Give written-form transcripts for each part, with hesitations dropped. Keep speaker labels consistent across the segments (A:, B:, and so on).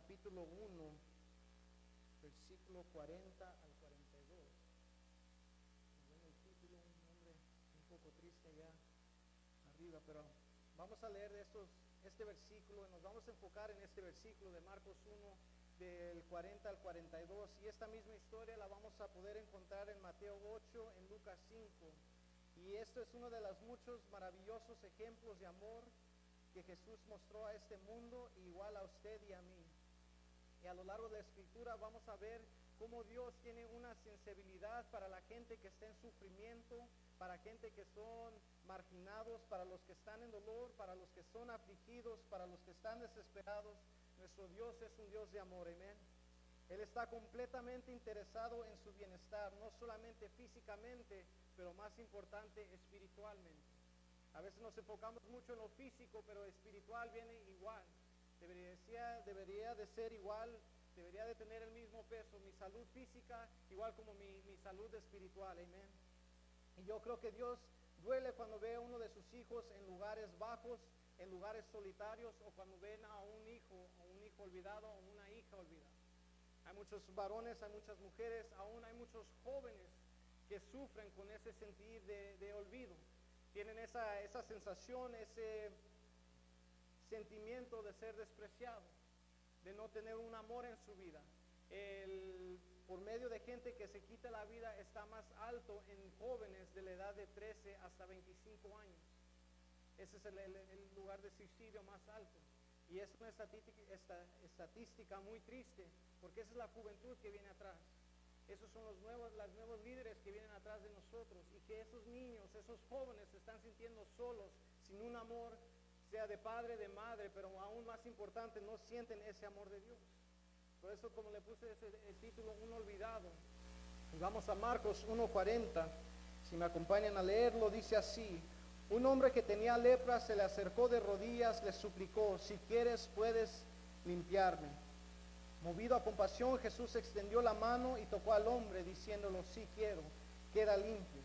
A: capítulo 1, versículo 40 al 42. Ven el título, un nombre un poco triste allá arriba, pero vamos a leer este versículo y nos vamos a enfocar en este versículo de Marcos 1, del 40 al 42. Y esta misma historia la vamos a poder encontrar en Mateo 8, en Lucas 5. Y esto es uno de los muchos maravillosos ejemplos de amor que Jesús mostró a este mundo, igual a usted y a mí. Y a lo largo de la escritura vamos a ver cómo Dios tiene una sensibilidad para la gente que está en sufrimiento, para gente que son marginados, para los que están en dolor, para los que son afligidos, para los que están desesperados. Nuestro Dios es un Dios de amor, amén. Él está completamente interesado en su bienestar, no solamente físicamente, pero más importante, espiritualmente. A veces nos enfocamos mucho en lo físico, pero espiritual viene igual. Debería de ser igual, debería de tener el mismo peso, mi salud física, igual como mi salud espiritual, amén. Y yo creo que Dios duele cuando ve a uno de sus hijos en lugares bajos, en lugares solitarios, o cuando ven a un hijo olvidado, o una hija olvidada. Hay muchos varones, hay muchas mujeres, aún hay muchos jóvenes que sufren con ese sentir de olvido. Tienen esa sensación, ese sentimiento de ser despreciado, de no tener un amor en su vida. Por medio de gente que se quita la vida está más alto en jóvenes de la edad de 13 hasta 25 años. Ese es el lugar de suicidio más alto. Y es una estadística muy triste, porque esa es la juventud que viene atrás. Esos son los nuevos líderes que vienen atrás de nosotros, y que esos niños, esos jóvenes se están sintiendo solos, sin un amor, sea de padre, de madre, pero aún más importante, no sienten ese amor de Dios. Por eso, como le puse el título, Un Olvidado. Y vamos a Marcos 1:40, si me acompañan a leerlo, dice así: un hombre que tenía lepra se le acercó de rodillas, le suplicó: si quieres puedes limpiarme. Movido a compasión, Jesús extendió la mano y tocó al hombre, diciéndolo: sí quiero, queda limpio.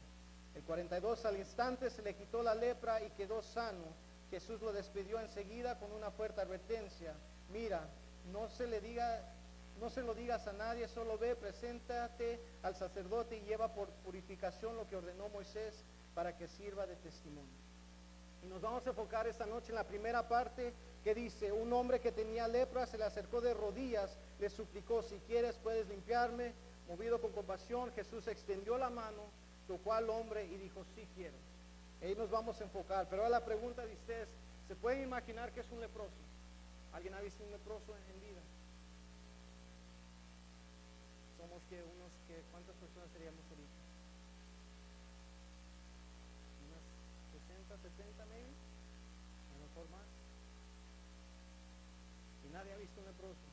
A: El 42, al instante se le quitó la lepra y quedó sano. Jesús lo despidió enseguida con una fuerte advertencia: mira, no se lo digas a nadie, solo ve, preséntate al sacerdote y lleva por purificación lo que ordenó Moisés, para que sirva de testimonio. Y nos vamos a enfocar esta noche en la primera parte, que dice: un hombre que tenía lepra se le acercó de rodillas, le suplicó: si quieres puedes limpiarme. Movido con compasión, Jesús extendió la mano, tocó al hombre y dijo: sí quiero. Ahí nos vamos a enfocar. Pero ahora la pregunta de ustedes: ¿se pueden imaginar que es un leproso? ¿Alguien ha visto un leproso en vida? Somos ¿cuántas personas seríamos ahorita? Unas 60, 70 maybe, a lo mejor más. Y nadie ha visto un leproso.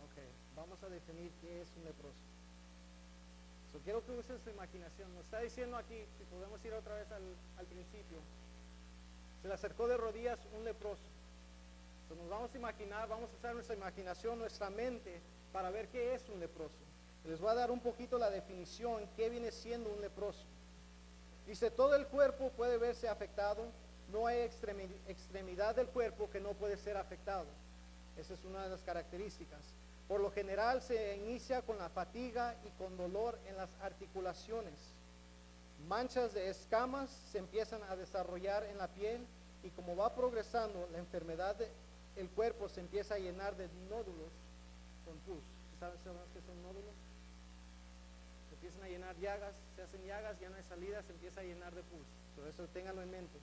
A: Ok, vamos a definir qué es un leproso. Quiero que usen su imaginación. Nos está diciendo aquí, si podemos ir otra vez al principio, se le acercó de rodillas un leproso. Nos vamos a imaginar, vamos a usar nuestra imaginación, nuestra mente, para ver qué es un leproso. Les voy a dar un poquito la definición, qué viene siendo un leproso. Dice: todo el cuerpo puede verse afectado, no hay extremidad del cuerpo que no puede ser afectado. Esa es una de las características. Por lo general se inicia con la fatiga y con dolor en las articulaciones. Manchas de escamas se empiezan a desarrollar en la piel, y como va progresando la enfermedad, el cuerpo se empieza a llenar de nódulos con pus. ¿Saben qué son nódulos? Se empiezan a llenar llagas, se hacen llagas, ya no hay salida, se empieza a llenar de pus. Por eso ténganlo en mente.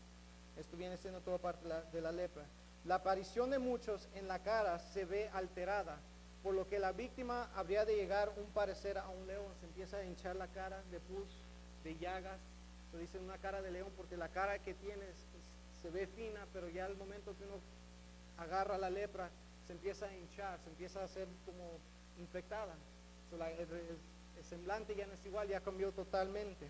A: Esto viene siendo toda parte de la lepra. La aparición de muchos en la cara se ve alterada, por lo que la víctima habría de llegar un parecer a un león. Se empieza a hinchar la cara de pus, de llagas. Se dice una cara de león porque la cara que tiene se ve fina, pero ya al momento que uno agarra la lepra se empieza a hinchar, se empieza a hacer como infectada. El semblante ya no es igual, ya cambió totalmente.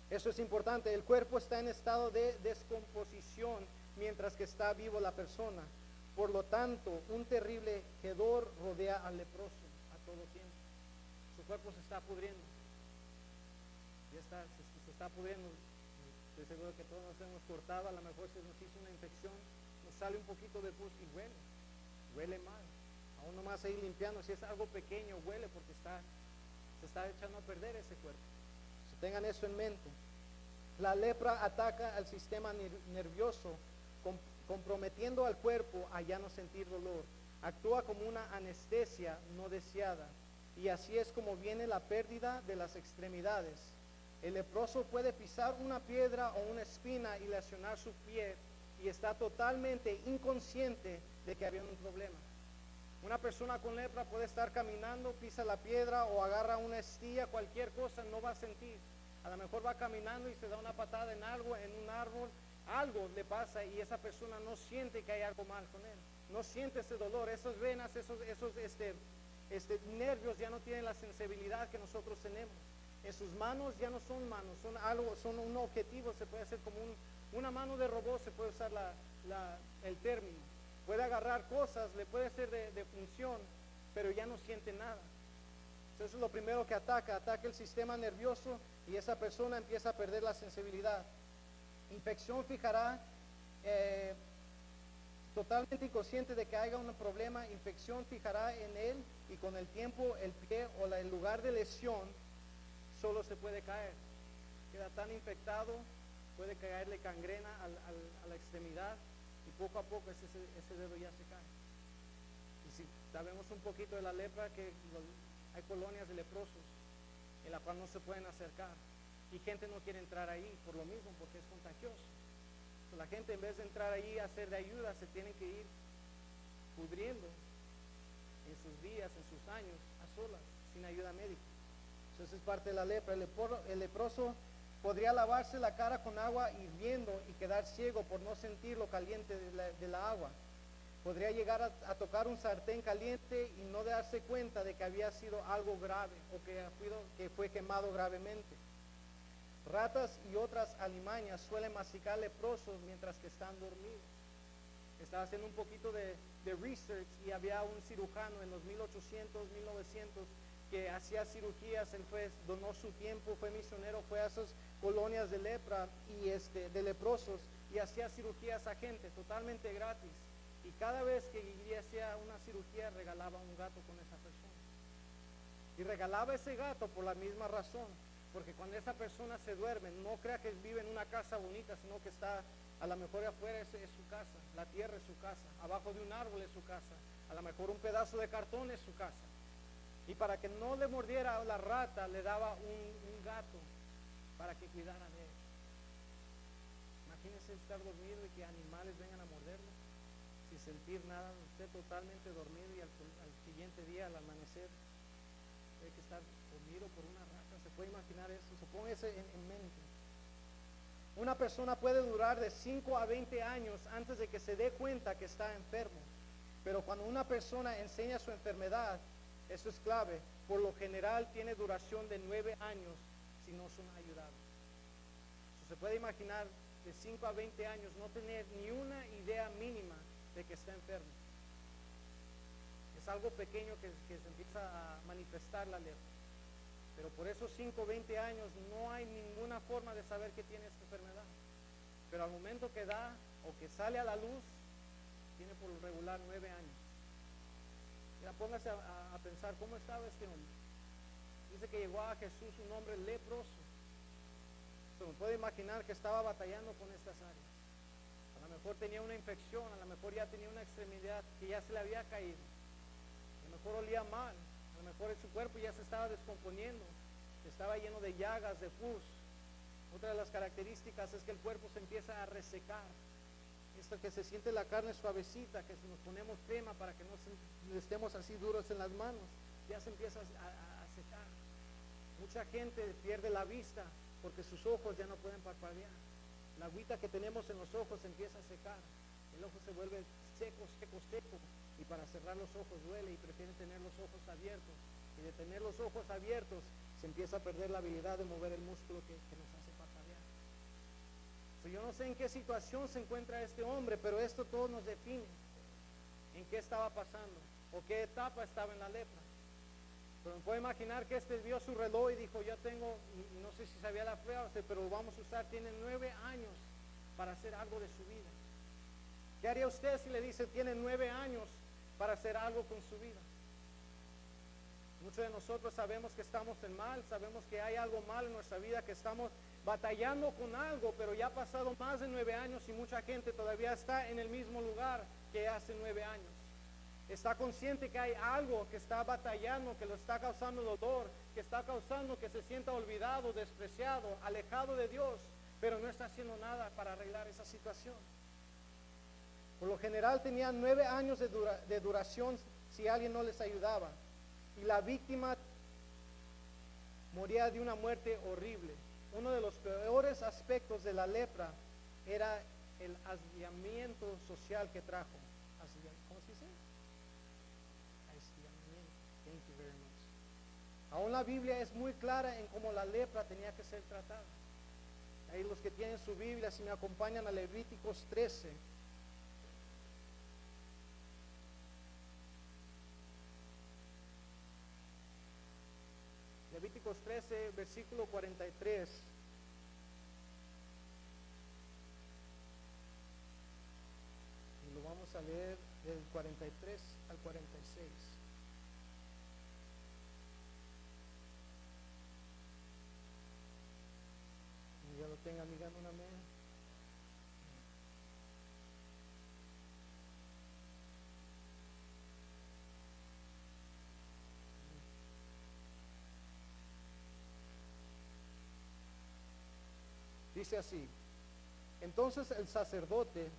A: Eso es importante. El cuerpo está en estado de descomposición mientras que está vivo la persona. Por lo tanto, un terrible hedor rodea al leproso a todo tiempo. Su cuerpo se está pudriendo. Se está pudriendo. Estoy seguro que todos nos hemos cortado, a lo mejor se nos hizo una infección, nos sale un poquito de pus y huele. huele mal. Aún nomás ahí limpiando, si es algo pequeño, huele porque se está echando a perder ese cuerpo. So, tengan eso en mente. La lepra ataca al sistema nervioso, comprometiendo al cuerpo a ya no sentir dolor. Actúa como una anestesia no deseada, y así es como viene la pérdida de las extremidades. El leproso puede pisar una piedra o una espina y lesionar su pie, y está totalmente inconsciente de que había un problema. Una persona con lepra puede estar caminando, pisa la piedra o agarra una estilla, cualquier cosa, no va a sentir. A lo mejor va caminando y se da una patada en algo, en un árbol, algo le pasa y esa persona no siente que hay algo mal con él. No siente ese dolor, esas venas, esos nervios ya no tienen la sensibilidad que nosotros tenemos. En sus manos ya no son manos, son un objetivo, se puede hacer como una mano de robot, se puede usar el término. Puede agarrar cosas, le puede ser de función, pero ya no siente nada. Eso es lo primero que ataca el sistema nervioso y esa persona empieza a perder la sensibilidad. Infección fijará, totalmente inconsciente de que haya un problema, infección fijará en él y con el tiempo el pie o el lugar de lesión solo se puede caer. Queda tan infectado, puede caerle gangrena a la extremidad y poco a poco ese dedo ya se cae. Y si sabemos un poquito de la lepra, que hay colonias de leprosos en la cual no se pueden acercar y gente no quiere entrar ahí por lo mismo, porque es contagioso. Entonces, la gente en vez de entrar ahí a ser de ayuda, se tienen que ir pudriendo en sus días, en sus años, a solas, sin ayuda médica. Entonces es parte de la lepra. El leproso podría lavarse la cara con agua hirviendo y quedar ciego por no sentir lo caliente de la agua. Podría llegar a tocar un sartén caliente y no darse cuenta de que había sido algo grave o que fue quemado gravemente. Ratas y otras alimañas suelen masticar leprosos mientras que están dormidos. Estaba haciendo un poquito de research y había un cirujano en los 1800, 1900 que hacía cirugías. Él donó su tiempo, fue misionero, fue a esas colonias de lepra y de leprosos y hacía cirugías a gente totalmente gratis. Y cada vez que hacía una cirugía regalaba un gato con esa persona. Y regalaba ese gato por la misma razón, porque cuando esa persona se duerme, no crea que vive en una casa bonita, sino que está a lo mejor afuera es su casa, la tierra es su casa, abajo de un árbol es su casa, a lo mejor un pedazo de cartón es su casa. Y para que no le mordiera la rata, le daba un gato para que cuidara de él. Imagínense estar dormido y que animales vengan a morderlo, sin sentir nada, usted totalmente dormido y al siguiente día, al amanecer, hay que estar comido por una rata. ¿Se puede imaginar eso? Póngase en mente. Una persona puede durar de 5 a 20 años antes de que se dé cuenta que está enfermo. Pero cuando una persona enseña su enfermedad, eso es clave. Por lo general tiene duración de 9 años si no son ayudados. Se puede imaginar de 5 a 20 años no tener ni una idea mínima de que está enfermo. Es algo pequeño que se empieza a manifestar la lepra. Pero por esos 5 o 20 años no hay ninguna forma de saber que tiene esta enfermedad. Pero al momento que da o que sale a la luz, tiene por lo regular 9 años. Mira, póngase a pensar cómo estaba este hombre. Dice que llegó a Jesús un hombre leproso. Se me puede imaginar que estaba batallando con estas áreas. A lo mejor tenía una infección, a lo mejor ya tenía una extremidad que ya se le había caído. A lo mejor olía mal, a lo mejor su cuerpo ya se estaba descomponiendo, estaba lleno de llagas, de pus. Otra de las características es que el cuerpo se empieza a resecar. Esto que se siente la carne suavecita, que si nos ponemos crema para que no estemos así duros en las manos, ya se empieza a secar. Mucha gente pierde la vista porque sus ojos ya no pueden parpadear. La agüita que tenemos en los ojos se empieza a secar. El ojo se vuelve seco, seco, seco. Y para cerrar los ojos duele y prefieren tener los ojos abiertos. Y de tener los ojos abiertos se empieza a perder la habilidad de mover el músculo que nos hace parpadear. Yo no sé en qué situación se encuentra este hombre, pero esto todo nos define en qué estaba pasando o qué etapa estaba en la lepra. Pero me puedo imaginar que vio su reloj y dijo, yo tengo, no sé si sabía la frase, pero vamos a usar, tiene 9 años para hacer algo de su vida. ¿Qué haría usted si le dice, tiene 9 años para hacer algo con su vida. Muchos de nosotros sabemos que estamos en mal, sabemos que hay algo mal en nuestra vida, que estamos batallando con algo, pero ya ha pasado más de 9 años y mucha gente todavía está en el mismo lugar que hace 9 años. Está consciente que hay algo que está batallando, que lo está causando dolor, que está causando que se sienta olvidado, despreciado, alejado de Dios, pero no está haciendo nada para arreglar esa situación. Por lo general tenían 9 años de duración si alguien no les ayudaba, y la víctima moría de una muerte horrible. Uno de los peores aspectos de la lepra era el aislamiento social que trajo. ¿Cómo se dice? Aislamiento. Thank you very much. Aún la Biblia es muy clara en cómo la lepra tenía que ser tratada. Ahí los que tienen su Biblia, si me acompañan a Levíticos 13. Levíticos 13, versículo 43. Y lo vamos a leer del 43 al 46. Y ya lo tengan, díganme una amén. Dice así: entonces el sacerdote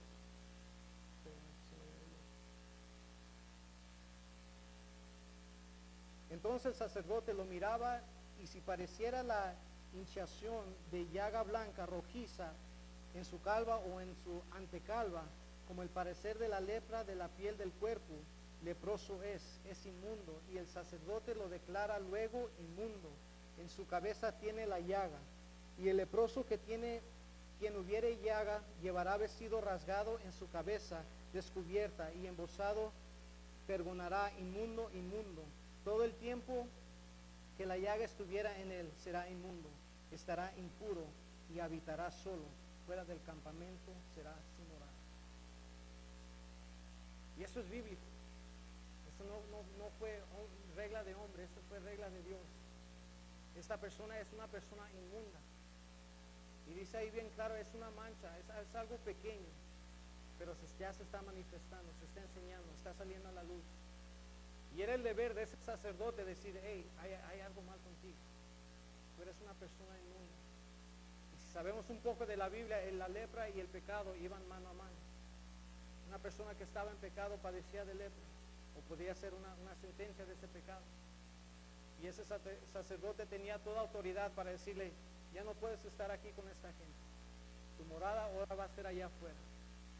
A: lo miraba, y si pareciera la hinchazón de llaga blanca rojiza en su calva o en su antecalva, como el parecer de la lepra de la piel del cuerpo, leproso es inmundo, y el sacerdote lo declara luego inmundo. En su cabeza tiene la llaga. Y el leproso quien hubiere llaga, llevará vestido rasgado en su cabeza descubierta, y embozado pregonará: inmundo, inmundo. Todo el tiempo que la llaga estuviera en él será inmundo, estará impuro y habitará solo, fuera del campamento será sin orar. Y eso es bíblico. Eso no fue regla de hombre, eso fue regla de Dios. Esta persona es una persona inmunda. Y dice ahí bien claro, es una mancha, es algo pequeño, pero ya se está manifestando, se está enseñando, está saliendo a la luz. Y era el deber de ese sacerdote decir: hey, hay algo mal contigo, tú eres una persona inmunda. Y si sabemos un poco de la Biblia, la lepra y el pecado iban mano a mano. Una persona que estaba en pecado padecía de lepra, o podía ser una sentencia de ese pecado. Y ese sacerdote tenía toda autoridad para decirle: ya no puedes estar aquí con esta gente. Tu morada ahora va a ser allá afuera.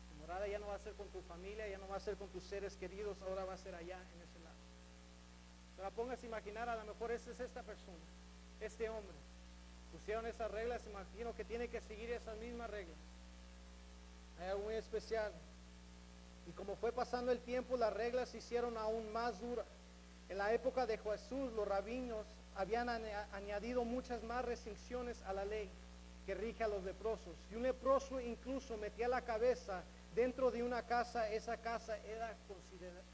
A: Tu morada ya no va a ser con tu familia, ya no va a ser con tus seres queridos, ahora va a ser allá en ese lado. Ahora póngase a imaginar, a lo mejor esa es esta persona, este hombre. Pusieron esas reglas, imagino que tiene que seguir esas mismas reglas. Hay algo muy especial. Y como fue pasando el tiempo, las reglas se hicieron aún más duras. En la época de Jesús, los rabinos habían añadido muchas más restricciones a la ley que rige a los leprosos. Si un leproso incluso metía la cabeza dentro de una casa, esa casa era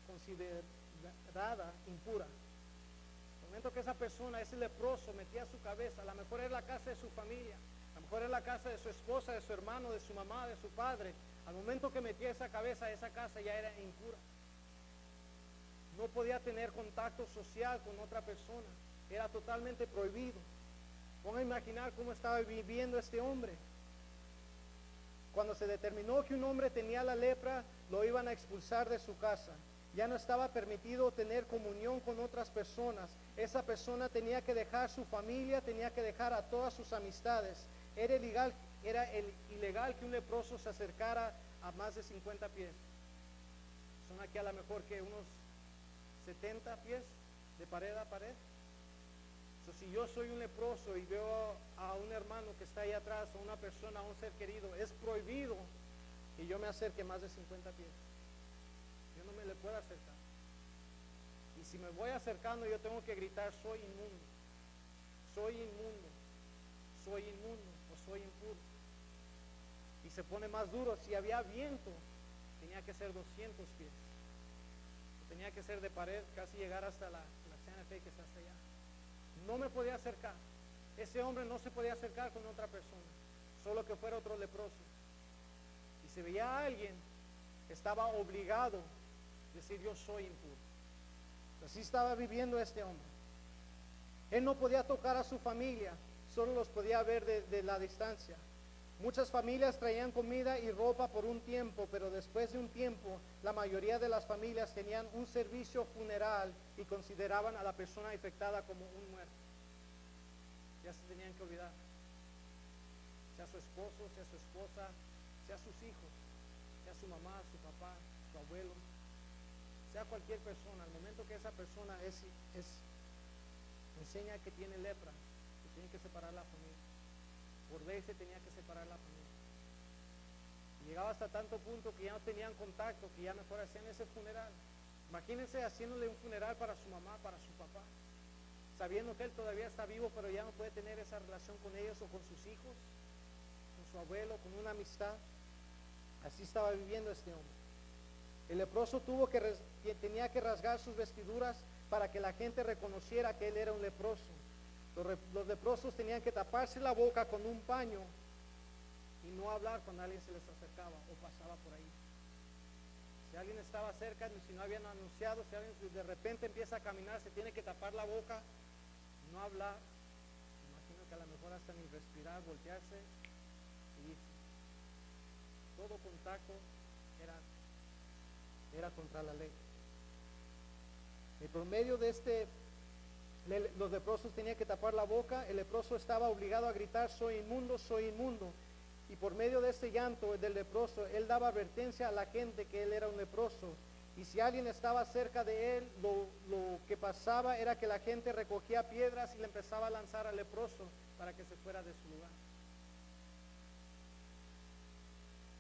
A: considerada impura. En el momento que esa persona, ese leproso, metía su cabeza, a lo mejor era la casa de su familia, a lo mejor era la casa de su esposa, de su hermano, de su mamá, de su padre. Al momento que metía esa cabeza, esa casa ya era impura. No podía tener contacto social con otra persona. Era totalmente prohibido. Ponga a imaginar cómo estaba viviendo este hombre. Cuando se determinó que un hombre tenía la lepra, lo iban a expulsar de su casa. Ya no estaba permitido tener comunión con otras personas. Esa persona tenía que dejar su familia, tenía que dejar a todas sus amistades. Era ilegal que un leproso se acercara a más de 50 pies. Son aquí a lo mejor que unos 70 pies de pared a pared. Si yo soy un leproso y veo a un hermano que está ahí atrás, o una persona, a un ser querido, es prohibido que yo me acerque más de 50 pies. Yo no me le puedo acercar. Y si me voy acercando, yo tengo que gritar: soy inmundo, soy inmundo, soy inmundo, o soy impuro. Y se pone más duro. Si había viento, tenía que ser 200 pies. tenía que ser de pared, casi llegar hasta la Santa Fe que está hasta allá. No me podía acercar. Ese hombre no se podía acercar con otra persona, solo que fuera otro leproso. Y si veía a alguien, estaba obligado a decir yo soy impuro. Así estaba viviendo este hombre. Él no podía tocar a su familia, solo los podía ver de la distancia. Muchas familias traían comida y ropa por un tiempo, pero después de un tiempo, la mayoría de las familias tenían un servicio funeral y consideraban a la persona infectada como un muerto. Ya se tenían que olvidar. Sea su esposo, sea su esposa, sea sus hijos, sea su mamá, su papá, su abuelo, sea cualquier persona. Al momento que esa persona enseña que tiene lepra, se tiene que separar la familia. Por ley se tenía que separar la familia. Y llegaba hasta tanto punto que ya no tenían contacto, que ya mejor hacían ese funeral. Imagínense haciéndole un funeral para su mamá, para su papá, sabiendo que él todavía está vivo, pero ya no puede tener esa relación con ellos o con sus hijos, con su abuelo, con una amistad. Así estaba viviendo este hombre. El leproso tenía que rasgar sus vestiduras para que la gente reconociera que él era un leproso. Los leprosos tenían que taparse la boca con un paño y no hablar cuando alguien se les acercaba o pasaba por ahí. Si alguien estaba cerca, si no habían anunciado, si alguien de repente empieza a caminar, se tiene que tapar la boca, no hablar. Imagino que a lo mejor hasta ni respirar, voltearse y irse. Todo contacto era contra la ley. Y por medio de los leprosos tenían que tapar la boca. El leproso estaba obligado a gritar soy inmundo, soy inmundo. Y por medio de este llanto del leproso, él daba advertencia a la gente que él era un leproso. Y si alguien estaba cerca de él, lo que pasaba era que la gente recogía piedras y le empezaba a lanzar al leproso para que se fuera de su lugar.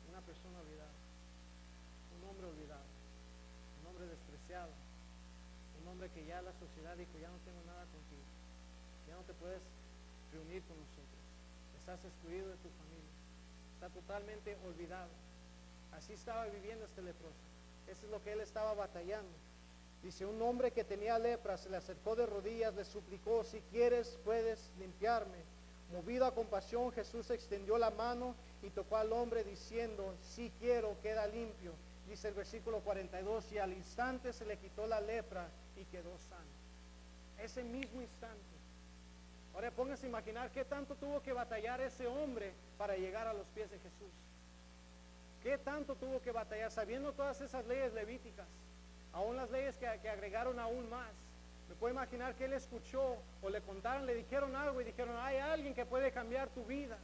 A: Una persona olvidada, un hombre olvidado, un hombre despreciado, un hombre que ya la sociedad dijo ya no tengo nada contigo, ya no te puedes reunir con nosotros, estás excluido de tu familia, está totalmente olvidado. Así estaba viviendo este leproso. Eso es lo que él estaba batallando. Dice, un hombre que tenía lepra se le acercó de rodillas, le suplicó, si quieres puedes limpiarme. Movido a compasión, Jesús extendió la mano y tocó al hombre diciendo, si quiero, queda limpio. Dice el versículo 42, y al instante se le quitó la lepra y quedó sano. Ese mismo instante. Ahora pónganse a imaginar qué tanto tuvo que batallar ese hombre para llegar a los pies de Jesús. ¿Qué tanto tuvo que batallar? Sabiendo todas esas leyes levíticas, aún las leyes que agregaron aún más. Me puedo imaginar que él escuchó o le contaron, le dijeron algo y dijeron, hay alguien que puede cambiar tu vida.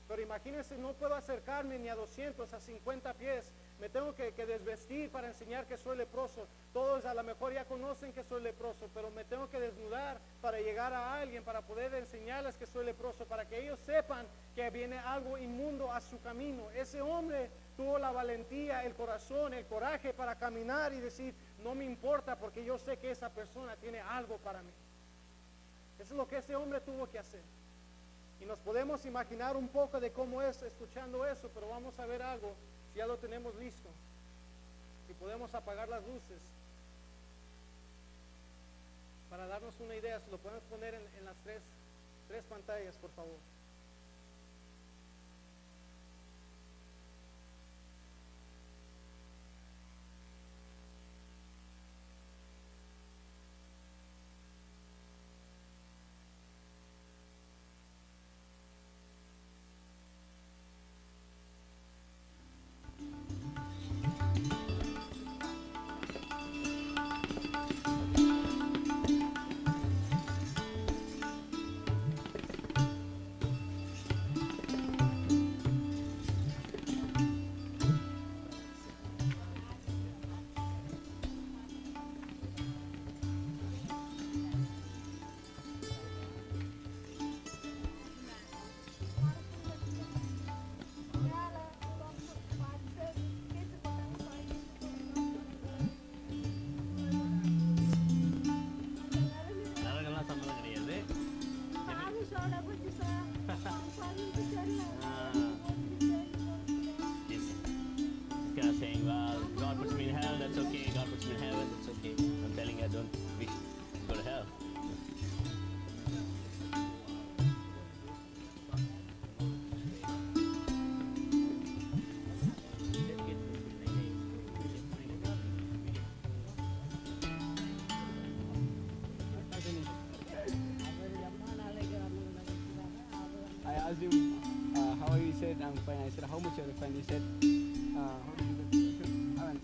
A: Pero imagínense, no puedo acercarme ni a 200, a 50 pies. Me tengo que desvestir para enseñar que soy leproso. Todos a lo mejor ya conocen que soy leproso, pero me tengo que desnudar para llegar a alguien, para poder enseñarles que soy leproso, para que ellos sepan que viene algo inmundo a su camino. Ese hombre tuvo la valentía, el corazón, el coraje para caminar y decir, no me importa porque yo sé que esa persona tiene algo para mí. Eso es lo que ese hombre tuvo que hacer. Y nos podemos imaginar un poco de cómo es escuchando eso, pero vamos a ver algo. Si ya lo tenemos listo, si podemos apagar las luces para darnos una idea, si lo podemos poner en las tres pantallas, por favor.
B: kind of saying, well, God puts me in hell, that's okay. God puts me in heaven, that's okay. I'm telling you, I don't wish to go to hell.
C: I asked him, how are you? He said, I'm fine. I said, how much are you fine? He said, how did you get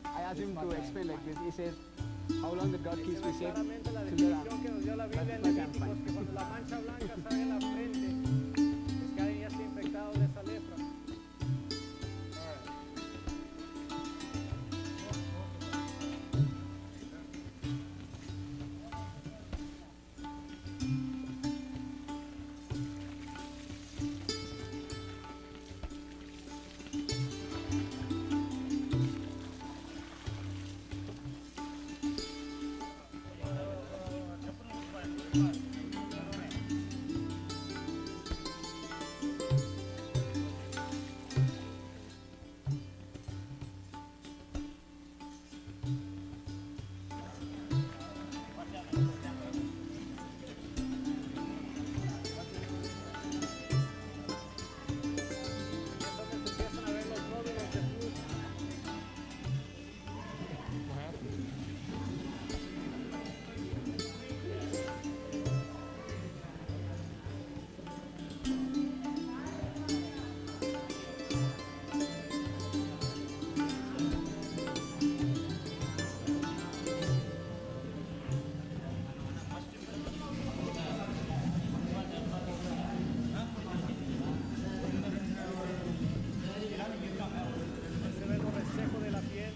C: I asked him to explain like this. He said, how long did God keep me safe?
A: Claramente la
C: Till that
A: definición que nos dio la Biblia en
C: that's like I'm
A: Levíticos,
C: fine.
A: que cuando la mancha blanca sale en la frente, es que alguien ya está infectado de esa lepra. Entonces empiezan a ver los nódulos de flujo. Se ve lo reseco de la piel.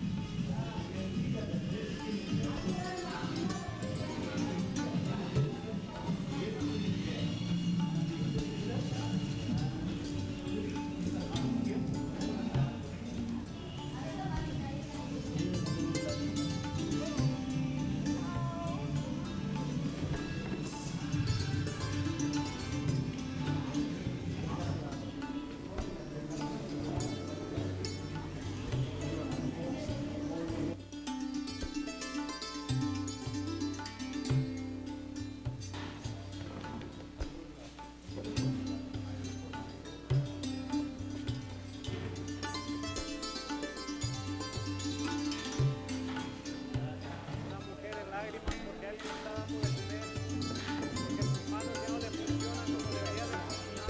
A: Una mujer en lágrimas porque alguien está dando de comer, porque sus manos ya no le funcionan como debería de funcionar.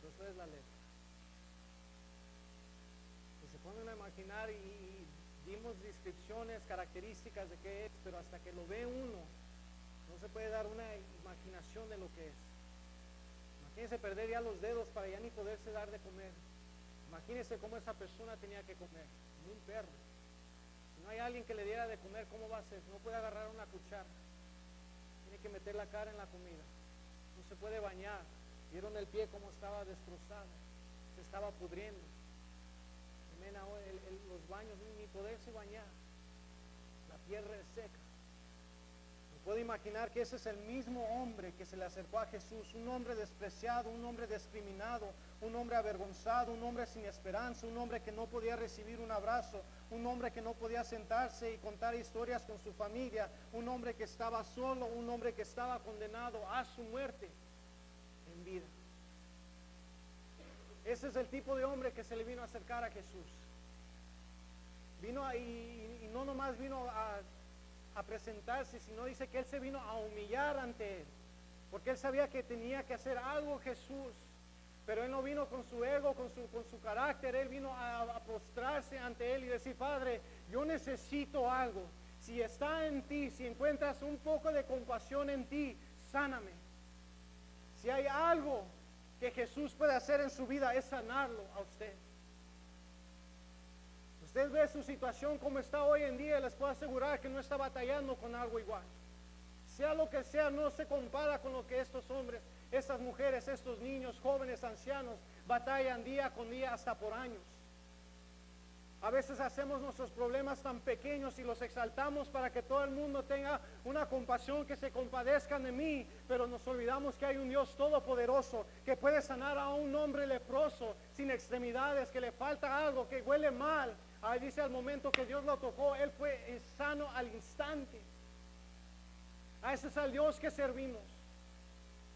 A: Eso es la letra. Y se ponen a imaginar y dimos descripciones, características de qué es, pero hasta que lo ve uno, no se puede dar una imaginación de lo que es. Imagínense perder ya los dedos para ya ni poderse dar de comer. Imagínense cómo esa persona tenía que comer, como un perro. Si no hay alguien que le diera de comer, ¿cómo va a ser? No puede agarrar una cuchara. Tiene que meter la cara en la comida. No se puede bañar. Vieron el pie cómo estaba destrozado. Se estaba pudriendo. Amén, ahora los baños, ni poderse bañar. La piel reseca. Puedo imaginar que ese es el mismo hombre que se le acercó a Jesús, un hombre despreciado, un hombre discriminado, un hombre avergonzado, un hombre sin esperanza, un hombre que no podía recibir un abrazo, un hombre que no podía sentarse y contar historias con su familia, un hombre que estaba solo, un hombre que estaba condenado a su muerte en vida. Ese es el tipo de hombre que se le vino a acercar a Jesús. Vino y no nomás vino a presentarse, sino dice que él se vino a humillar ante él, porque él sabía que tenía que hacer algo Jesús, pero él no vino con su ego, con su carácter, él vino a postrarse ante él y decir: Padre, yo necesito algo, si está en ti, si encuentras un poco de compasión en ti, sáname. Si hay algo que Jesús puede hacer en su vida, es sanarlo a usted. Usted ve su situación como está hoy en día y les puedo asegurar que no está batallando con algo igual. Sea lo que sea, no se compara con lo que estos hombres, estas mujeres, estos niños, jóvenes, ancianos, batallan día con día hasta por años. A veces hacemos nuestros problemas tan pequeños y los exaltamos para que todo el mundo tenga una compasión, que se compadezcan de mí, pero nos olvidamos que hay un Dios todopoderoso que puede sanar a un hombre leproso, sin extremidades, que le falta algo, que huele mal. Ahí dice, al momento que Dios lo tocó, él fue sano al instante. A ese es el Dios que servimos.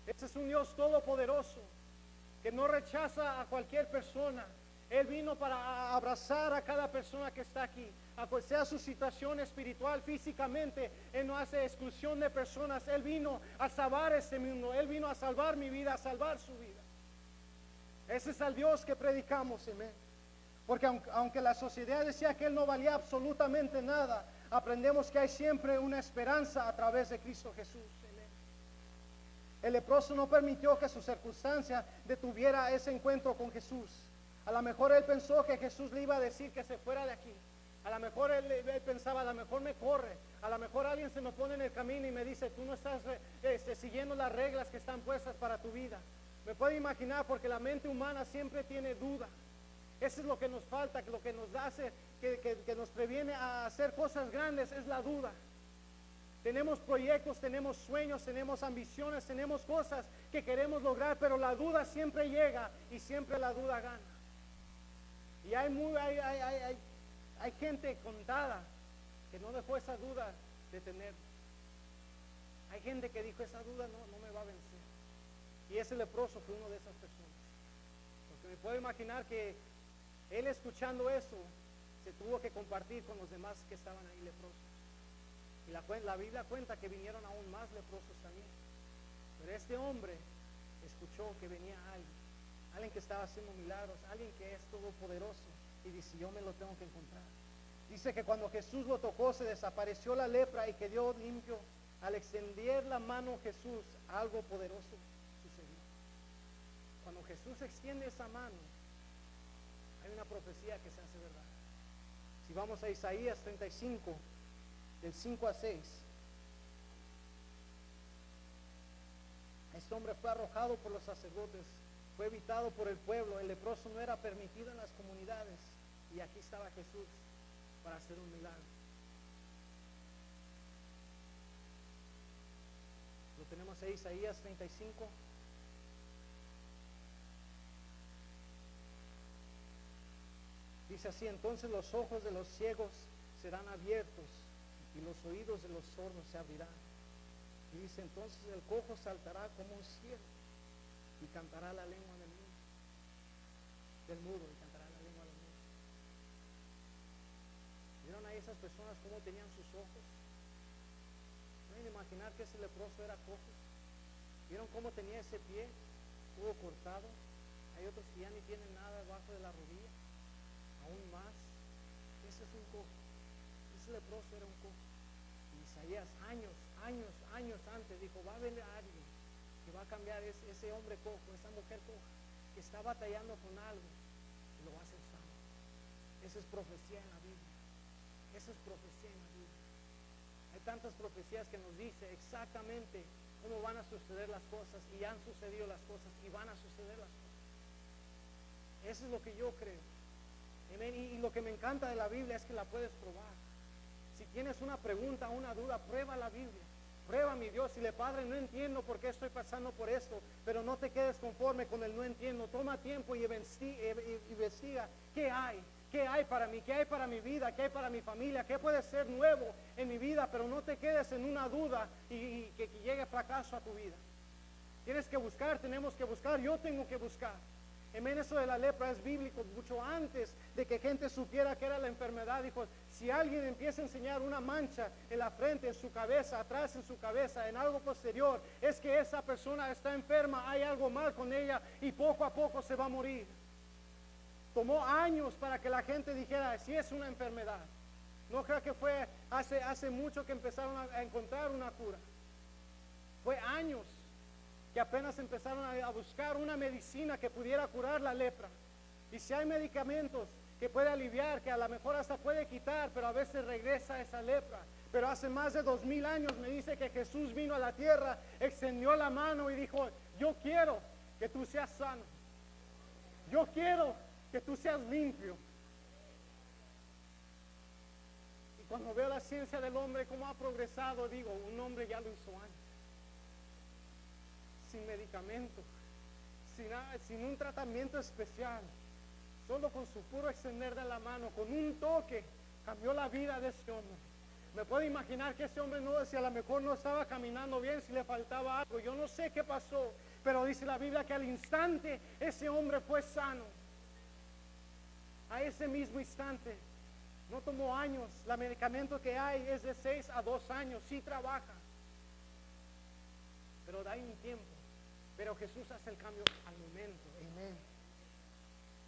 A: Ese es un Dios todopoderoso que no rechaza a cualquier persona. Él vino para abrazar a cada persona que está aquí, a cual sea su situación espiritual, físicamente. Él no hace exclusión de personas. Él vino a salvar este mundo. Él vino a salvar mi vida, a salvar su vida. Ese es el Dios que predicamos, amén. Porque aunque la sociedad decía que Él no valía absolutamente nada, aprendemos que hay siempre una esperanza a través de Cristo Jesús. Amén. El leproso no permitió que su circunstancia detuviera ese encuentro con Jesús. A lo mejor él pensó que Jesús le iba a decir que se fuera de aquí. A lo mejor él pensaba, a lo mejor me corre. A lo mejor alguien se me pone en el camino y me dice, tú no estás siguiendo las reglas que están puestas para tu vida. Me puedo imaginar, porque la mente humana siempre tiene duda. Eso es lo que nos falta, lo que nos hace, que nos previene a hacer cosas grandes, es la duda. Tenemos proyectos, tenemos sueños, tenemos ambiciones, tenemos cosas que queremos lograr, pero la duda siempre llega y siempre la duda gana. Y hay gente contada que no dejó esa duda de tener. Hay gente que dijo, esa duda no me va a vencer. Y ese leproso fue uno de esas personas. Porque me puedo imaginar que él, escuchando eso, se tuvo que compartir con los demás que estaban ahí leprosos. Y la Biblia cuenta que vinieron aún más leprosos también. Pero este hombre escuchó que venía alguien que estaba haciendo milagros, alguien que es todopoderoso, y dice, yo me lo tengo que encontrar. Dice que cuando Jesús lo tocó, se desapareció la lepra y quedó limpio. Al extender la mano Jesús, algo poderoso sucedió. Cuando Jesús extiende esa mano, hay una profecía que se hace verdad. Si vamos a Isaías 35, del 5 a 6. Este hombre fue arrojado por los sacerdotes, fue evitado por el pueblo. El leproso no era permitido en las comunidades, y aquí estaba Jesús para hacer un milagro. Lo tenemos ahí, Isaías 35. Dice así, entonces los ojos de los ciegos serán abiertos y los oídos de los sordos se abrirán. Y dice, entonces el cojo saltará como un ciervo y cantará la lengua del mudo y cantará la lengua del mudo. ¿Vieron a esas personas cómo tenían sus ojos? ¿Pueden imaginar que ese leproso era cojo? ¿Vieron cómo tenía ese pie todo cortado? Hay otros que ya ni tienen nada debajo de la rodilla. Aún más, ese es un cojo. Ese leproso era un cojo. Y Isaías años antes dijo, va a venir alguien que va a cambiar ese hombre cojo, esa mujer coja, que está batallando con algo, y lo va a hacer sano. Esa es profecía en la Biblia. Esa es profecía en la Biblia. Hay tantas profecías que nos dice exactamente cómo van a suceder las cosas, y han sucedido las cosas, y van a suceder las cosas. Eso es lo que yo creo. Y lo que me encanta de la Biblia es que la puedes probar. Si tienes una pregunta, una duda, prueba la Biblia. Prueba, mi Dios, dile, Padre, no entiendo por qué estoy pasando por esto, pero no te quedes conforme con el no entiendo. Toma tiempo y investiga qué hay para mí, qué hay para mi vida, qué hay para mi familia, qué puede ser nuevo en mi vida, pero no te quedes en una duda y que llegue fracaso a tu vida. Tienes que buscar, tenemos que buscar, yo tengo que buscar. Amén, eso de la lepra es bíblico. Mucho antes de que gente supiera que era la enfermedad, dijo, si alguien empieza a enseñar una mancha en la frente, en su cabeza, atrás en su cabeza, en algo posterior, es que esa persona está enferma, hay algo mal con ella y poco a poco se va a morir. Tomó años para que la gente dijera, si es una enfermedad. No creo que fue hace mucho que empezaron a encontrar una cura. Fue años que apenas empezaron a buscar una medicina que pudiera curar la lepra. Y si hay medicamentos que puede aliviar, que a lo mejor hasta puede quitar, pero a veces regresa esa lepra. Pero hace más de 2000 años me dice que Jesús vino a la tierra, extendió la mano y dijo, yo quiero que tú seas sano. Yo quiero que tú seas limpio. Y cuando veo la ciencia del hombre, cómo ha progresado, digo, un hombre ya lo hizo antes. Sin medicamento, sin un tratamiento especial. Solo con su puro extender de la mano, con un toque, cambió la vida de ese hombre. Me puedo imaginar que ese hombre si a lo mejor no estaba caminando bien, si le faltaba algo. Yo no sé qué pasó, pero dice la Biblia que al instante ese hombre fue sano. A ese mismo instante. No tomó años. El medicamento que hay es de 6 a 2 años. Sí trabaja. Pero da un tiempo. Pero Jesús hace el cambio al momento. Amén.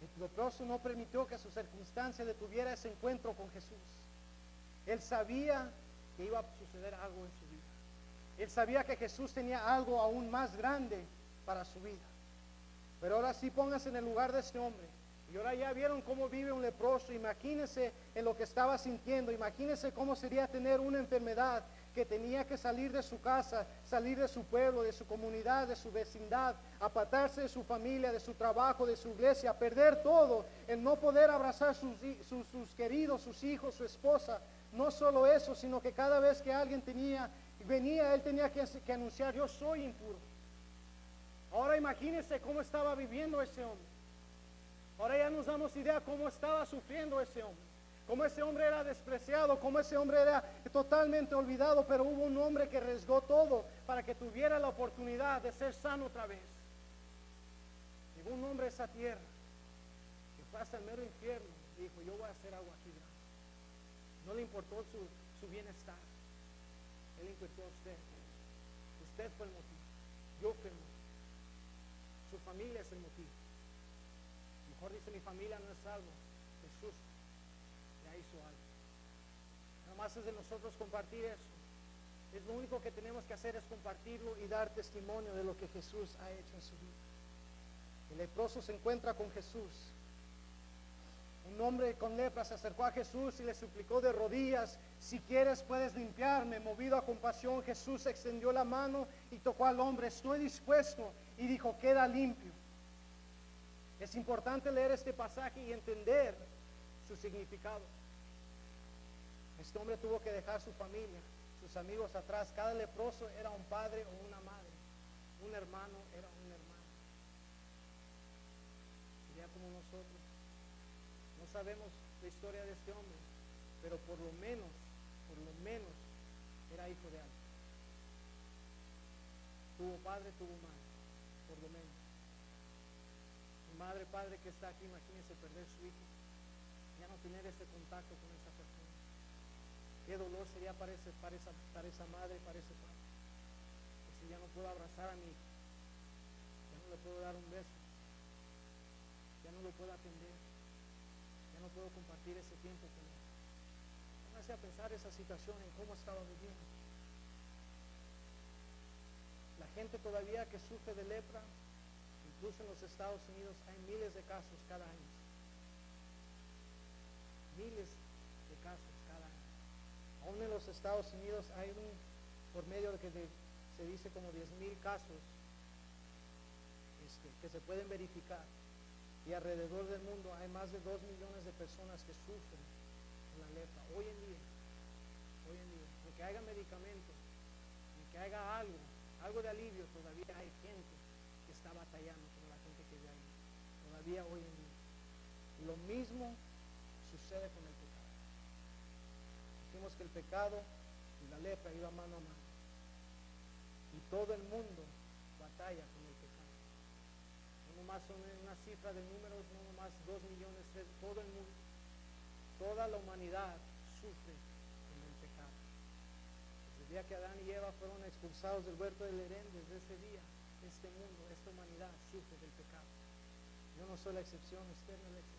A: El leproso no permitió que su circunstancia detuviera ese encuentro con Jesús. Él sabía que iba a suceder algo en su vida. Él sabía que Jesús tenía algo aún más grande para su vida. Pero ahora sí póngase en el lugar de este hombre. Y ahora ya vieron cómo vive un leproso. Imagínense en lo que estaba sintiendo. Imagínense cómo sería tener una enfermedad que tenía que salir de su casa, salir de su pueblo, de su comunidad, de su vecindad, apartarse de su familia, de su trabajo, de su iglesia, perder todo, el no poder abrazar sus queridos, sus hijos, su esposa. No solo eso, sino que cada vez que alguien venía, él tenía que anunciar, yo soy impuro. Ahora imagínense cómo estaba viviendo ese hombre. Ahora ya nos damos idea cómo estaba sufriendo ese hombre. Cómo ese hombre era despreciado, cómo ese hombre era totalmente olvidado, pero hubo un hombre que arriesgó todo para que tuviera la oportunidad de ser sano otra vez. Llegó un hombre a esa tierra que fue hasta el mero infierno y dijo, yo voy a hacer algo aquí grande. No le importó su bienestar. Él le importó a usted. Usted fue el motivo. Yo fui el motivo. Su familia es el motivo. Mejor dice, mi familia no es salvo. Jesús ya hizo algo. Nada más es de nosotros compartir eso. Es lo único que tenemos que hacer, es compartirlo y dar testimonio de lo que Jesús ha hecho en su vida. El leproso se encuentra con Jesús. Un hombre con lepra se acercó a Jesús y le suplicó de rodillas, si quieres puedes limpiarme. Movido a compasión, Jesús extendió la mano y tocó al hombre, estoy dispuesto, y dijo, queda limpio. Es importante leer este pasaje y entender su significado. Este hombre tuvo que dejar su familia, sus amigos atrás. Cada leproso era un padre o una madre. Un hermano era un hermano. Sería como nosotros. No sabemos la historia de este hombre, pero por lo menos era hijo de alguien. Tuvo padre, tuvo madre, por lo menos. Mi madre, padre que está aquí, imagínense perder su hijo, ya no tener ese contacto con esa persona. Qué dolor sería para esa madre, para ese padre. Que si ya no puedo abrazar a mi hijo, ya no le puedo dar un beso, ya no lo puedo atender, ya no puedo compartir ese tiempo con él. Póngase a pensar esa situación en cómo estaba viviendo. La gente todavía que sufre de lepra, incluso en los Estados Unidos, hay miles de casos cada año. Miles de casos cada año. Aún en los Estados Unidos hay por medio de que se dice como 10,000 casos que se pueden verificar. Y alrededor del mundo hay más de 2 millones de personas que sufren la lepra. Hoy en día, aunque haya medicamentos, aunque haya algo de alivio, todavía hay gente que está batallando con la gente que vive ahí. Todavía hoy en día. Y lo mismo sucede con el pecado. Dijimos que el pecado y la lepra iban mano a mano. Y todo el mundo batalla con el pecado. No nomás son una cifra de números, no nomás 2 millones, todo el mundo. Toda la humanidad sufre con el pecado. Desde el día que Adán y Eva fueron expulsados del huerto del Edén, desde ese día, este mundo, esta humanidad sufre del pecado. Yo no soy la excepción, usted no es la excepción.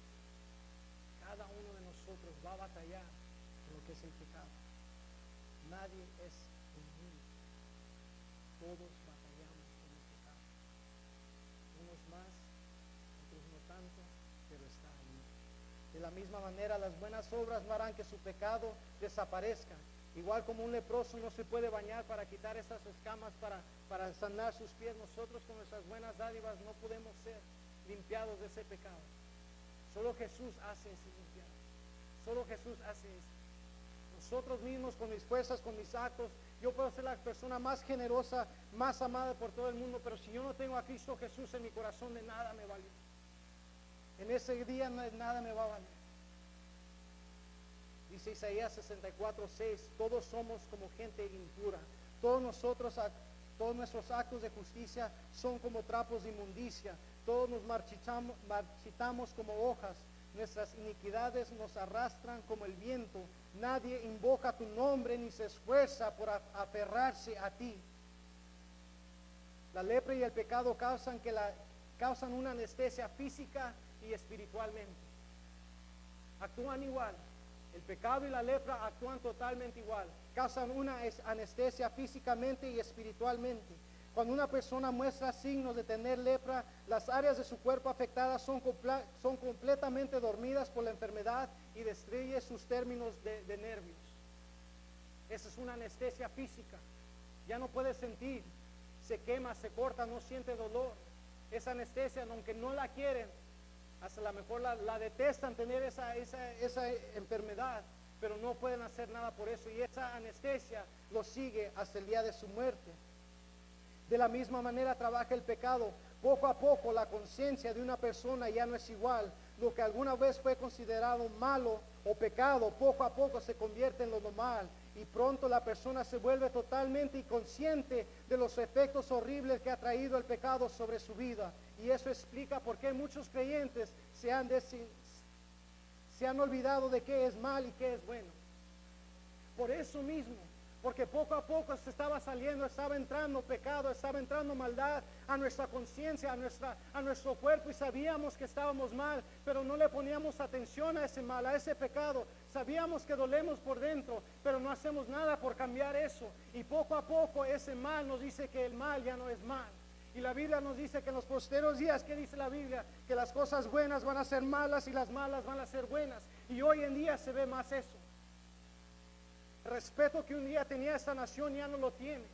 A: Cada uno de nosotros va a batallar con lo que es el pecado. Nadie es inmune. Todos batallamos con el pecado. Unos más, otros no tanto, pero está ahí. De la misma manera, las buenas obras no harán que su pecado desaparezca. Igual como un leproso no se puede bañar para quitar esas escamas, para sanar sus pies, nosotros con nuestras buenas dádivas no podemos ser limpiados de ese pecado. Solo Jesús hace ese limpiado. Solo Jesús hace eso. Nosotros mismos, con mis fuerzas, con mis actos, yo puedo ser la persona más generosa, más amada por todo el mundo, pero si yo no tengo a Cristo Jesús en mi corazón, de nada me valió. En ese día nada me va a valer. Dice Isaías 64:6, todos somos como gente impura. Todos nuestros actos de justicia son como trapos de inmundicia. Todos nos marchitamos como hojas. Nuestras iniquidades nos arrastran como el viento. Nadie invoca tu nombre ni se esfuerza por aferrarse a ti. La lepra y el pecado causan una anestesia física y espiritualmente. Actúan igual. El pecado y la lepra actúan totalmente igual. Causan una anestesia físicamente y espiritualmente. Cuando una persona muestra signos de tener lepra, las áreas de su cuerpo afectadas son completamente dormidas por la enfermedad y destruye sus términos de nervios. Esa es una anestesia física. Ya no puede sentir, se quema, se corta, no siente dolor. Esa anestesia, aunque no la quieren, hasta a lo mejor la detestan tener esa enfermedad, pero no pueden hacer nada por eso, y esa anestesia lo sigue hasta el día de su muerte. De la misma manera trabaja el pecado. Poco a poco la conciencia de una persona ya no es igual. Lo que alguna vez fue considerado malo o pecado, poco a poco se convierte en lo normal, y pronto la persona se vuelve totalmente inconsciente de los efectos horribles que ha traído el pecado sobre su vida. Y eso explica por qué muchos creyentes se han olvidado de qué es mal y qué es bueno. Por eso mismo, porque poco a poco se estaba saliendo, estaba entrando pecado, estaba entrando maldad a nuestra conciencia, a nuestro cuerpo, y sabíamos que estábamos mal, pero no le poníamos atención a ese mal, a ese pecado. Sabíamos que dolemos por dentro, pero no hacemos nada por cambiar eso. Y poco a poco ese mal nos dice que el mal ya no es mal. Y la Biblia nos dice que en los posteriores días, ¿qué dice la Biblia? Que las cosas buenas van a ser malas y las malas van a ser buenas. Y hoy en día se ve más eso. El respeto que un día tenía esta nación ya no lo tiene.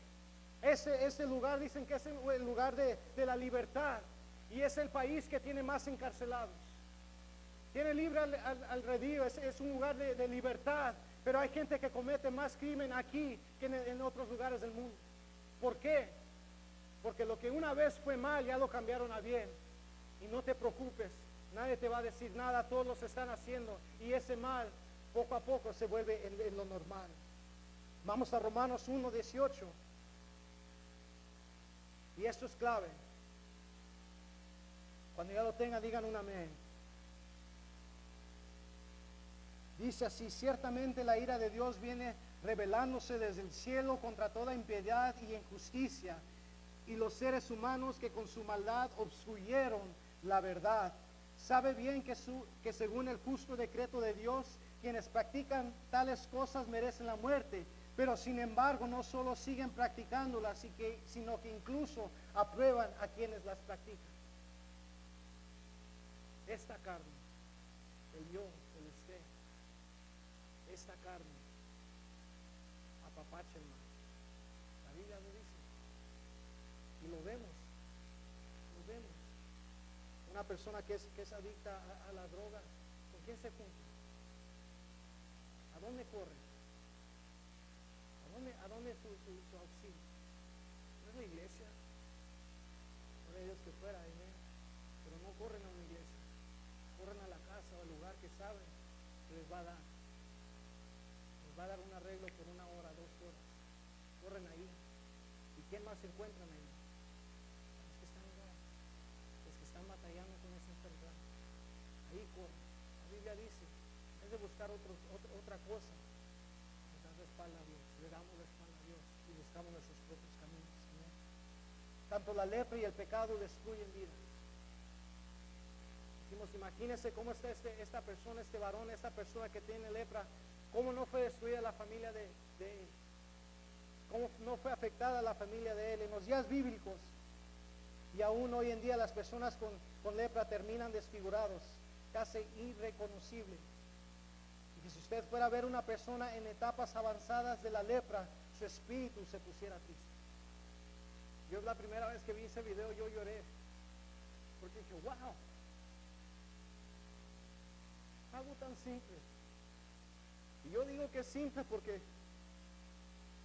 A: Ese lugar dicen que es el lugar de la libertad, y es el país que tiene más encarcelados. Tiene libre albedrío, es un lugar de libertad, pero hay gente que comete más crimen aquí que en otros lugares del mundo. ¿Por qué? Porque lo que una vez fue mal ya lo cambiaron a bien. Y no te preocupes, nadie te va a decir nada, todos lo están haciendo, y ese mal poco a poco se vuelve en lo normal. Vamos a Romanos 1:18. Y esto es clave. Cuando ya lo tengan, digan un amén. Dice así: ciertamente la ira de Dios viene revelándose desde el cielo contra toda impiedad y injusticia, y los seres humanos que con su maldad obstruyeron la verdad. Sabe bien que según el justo decreto de Dios, quienes practican tales cosas merecen la muerte, pero sin embargo no solo siguen practicándolas, sino que incluso aprueban a quienes las practican. Esta carne, el yo, el usted, esta carne apapacha el mal. La Biblia lo dice. Y lo vemos. Una persona que es adicta a la droga, ¿con quién se junta? ¿A dónde corre? ¿A dónde es su auxilio? ¿No es la iglesia? Por Dios que fuera, amén. Pero no corren a una iglesia, corren a la casa o al lugar que saben que les va a dar. Les va a dar un arreglo por 1 hora, 2 horas. Corren ahí. ¿Y quién más se encuentran ahí? Los que están igual, los que están batallando con esa enfermedad. Ahí corren. La Biblia dice, en vez de buscar otra cosa, nos da la espalda a Dios, le damos la espalda a Dios y buscamos nuestros propios caminos. ¿No? Tanto la lepra y el pecado destruyen vidas. Decimos, imagínense cómo está esta persona, este varón, esta persona que tiene lepra, cómo no fue destruida la familia de él, cómo no fue afectada la familia de él en los días bíblicos. Y aún hoy en día las personas con lepra terminan desfigurados, casi irreconocible. Y que si usted fuera a ver una persona en etapas avanzadas de la lepra, su espíritu se pusiera triste. Yo la primera vez que vi ese video yo lloré, porque dije, wow, algo tan simple. Y yo digo que es simple porque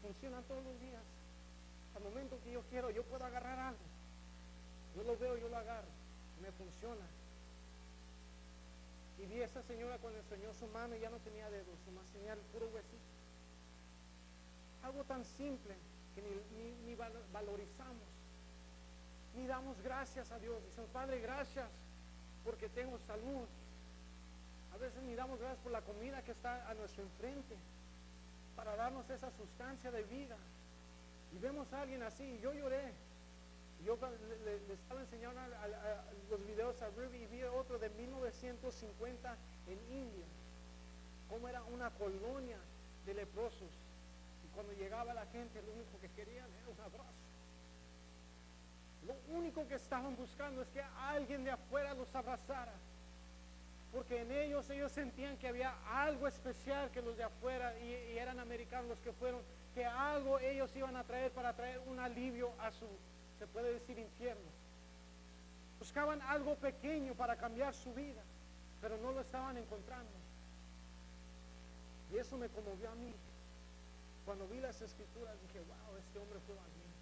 A: funciona todos los días. Al momento que yo quiero, yo puedo agarrar algo. Yo lo veo, yo lo agarro. Me funciona. Y vi a esa señora cuando enseñó su mano y ya no tenía dedos, nomás tenía el puro huesito. Algo tan simple que ni valorizamos, ni damos gracias a Dios. Decimos, Padre, gracias porque tengo salud. A veces ni damos gracias por la comida que está a nuestro enfrente, para darnos esa sustancia de vida. Y vemos a alguien así, y yo lloré. Yo le estaba enseñando los videos a Ruby y vi otro de 1950 en India, cómo era una colonia de leprosos. Y cuando llegaba la gente, lo único que querían era un abrazo. Lo único que estaban buscando es que alguien de afuera los abrazara. Porque en ellos sentían que había algo especial que los de afuera, y eran americanos los que fueron, que algo ellos iban a traer para traer un alivio a su, se puede decir, infierno. Buscaban algo pequeño para cambiar su vida, pero no lo estaban encontrando. Y eso me conmovió a mí. Cuando vi las escrituras dije, wow, este hombre fue valiente.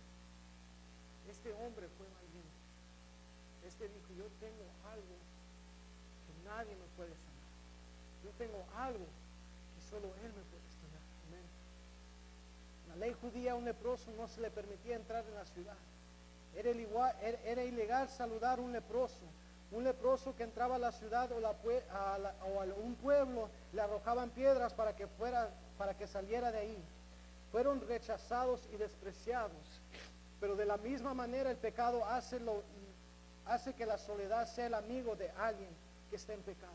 A: Este hombre fue valiente. Este dijo, yo tengo algo que nadie me puede sanar. Yo tengo algo que solo Él me puede sanar. Amén. En la ley judía, a un leproso no se le permitía entrar en la ciudad. Era ilegal saludar a un leproso. Un leproso que entraba a la ciudad o a un pueblo, le arrojaban piedras para que saliera de ahí. Fueron rechazados y despreciados. Pero de la misma manera el pecado hace que la soledad sea el amigo de alguien que está en pecado.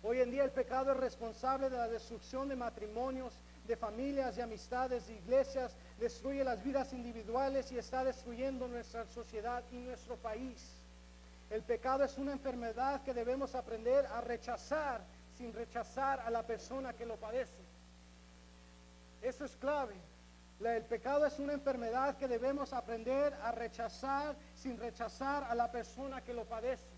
A: Hoy en día el pecado es responsable de la destrucción de matrimonios, de familias, de amistades, de iglesias, destruye las vidas individuales y está destruyendo nuestra sociedad y nuestro país. El pecado es una enfermedad que debemos aprender a rechazar sin rechazar a la persona que lo padece. Eso es clave. El pecado es una enfermedad que debemos aprender a rechazar sin rechazar a la persona que lo padece.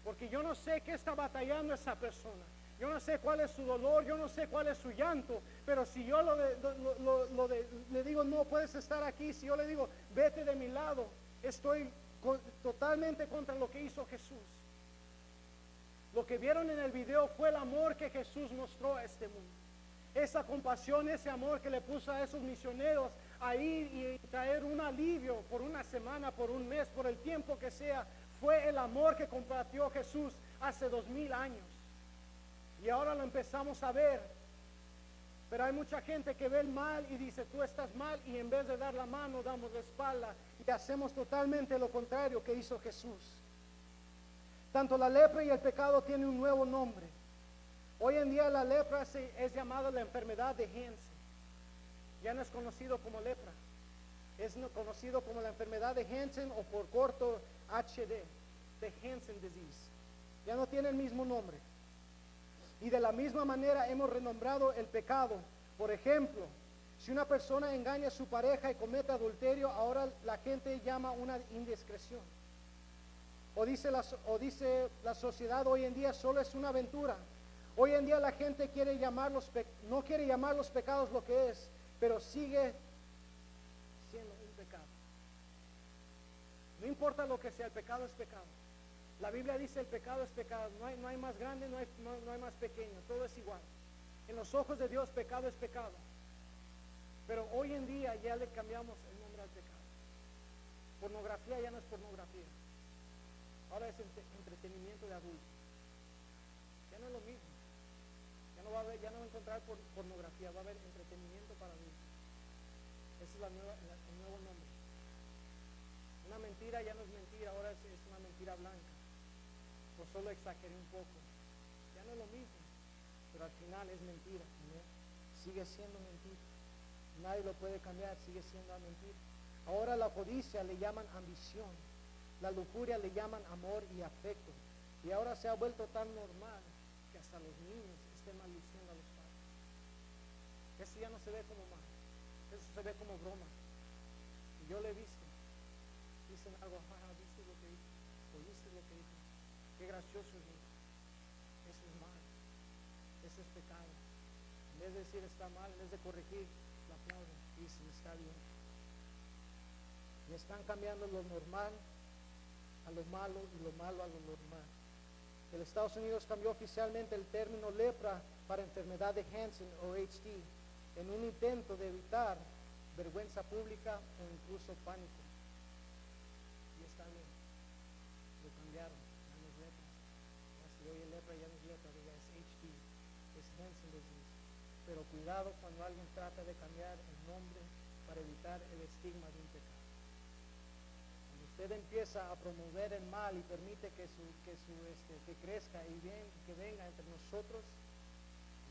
A: Porque yo no sé qué está batallando esa persona. Yo no sé cuál es su dolor, yo no sé cuál es su llanto. Pero si yo le digo, no puedes estar aquí. Si yo le digo, vete de mi lado, estoy totalmente contra lo que hizo Jesús. Lo que vieron en el video fue el amor que Jesús mostró a este mundo. Esa compasión, ese amor que le puso a esos misioneros a ir y traer un alivio por una semana, por un mes, por el tiempo que sea, fue el amor que compartió Jesús hace 2000 años. Y ahora lo empezamos a ver. Pero hay mucha gente que ve el mal y dice, tú estás mal, y en vez de dar la mano, damos la espalda y hacemos totalmente lo contrario que hizo Jesús. Tanto la lepra y el pecado tienen un nuevo nombre. Hoy en día la lepra es llamada la enfermedad de Hansen. Ya no es conocido como lepra. Es conocido como la enfermedad de Hansen, o por corto HD, de Hansen disease. Ya no tiene el mismo nombre. Y de la misma manera hemos renombrado el pecado. Por ejemplo, si una persona engaña a su pareja y comete adulterio, ahora la gente llama una indiscreción. O dice la sociedad hoy en día, solo es una aventura. Hoy en día la gente no quiere llamar los pecados lo que es, pero sigue siendo un pecado. No importa lo que sea, el pecado es pecado. La Biblia dice el pecado es pecado. No hay más grande, no hay más pequeño, todo es igual. En los ojos de Dios pecado es pecado. Pero hoy en día ya le cambiamos el nombre al pecado. Pornografía ya no es pornografía. Ahora es entretenimiento de adultos. Ya no es lo mismo. Ya no va a encontrar pornografía, va a haber entretenimiento para adultos. Ese es el nuevo nombre. Una mentira ya no es mentira, ahora es una mentira blanca. O solo exageré un poco. Ya no es lo mismo, pero al final es mentira. ¿No? Sigue siendo mentira. Nadie lo puede cambiar, sigue siendo mentira. Ahora la codicia le llaman ambición. La lujuria le llaman amor y afecto. Y ahora se ha vuelto tan normal que hasta los niños estén maldiciendo a los padres. Eso ya no se ve como mal, eso se ve como broma. Y yo le he visto, dicen algo, ¿viste lo que hizo? ¿Oíste lo que hizo? Qué gracioso es eso. Eso es mal, eso es pecado. En vez de decir está mal, en vez de corregir, lo aplauden, dicen está bien. Y están cambiando lo normal a lo malo y lo malo a lo normal. En Estados Unidos cambió oficialmente el término lepra para enfermedad de Hansen o HD en un intento de evitar vergüenza pública o incluso pánico. Y está bien, lo cambiaron, ya no es lepra. Ya si oye lepra ya no es lepra, ya es HD, es Hansen disease. Pero cuidado cuando alguien trata de cambiar el nombre para evitar el estigma de un pecado. Usted empieza a promover el mal y permite que crezca y que venga entre nosotros,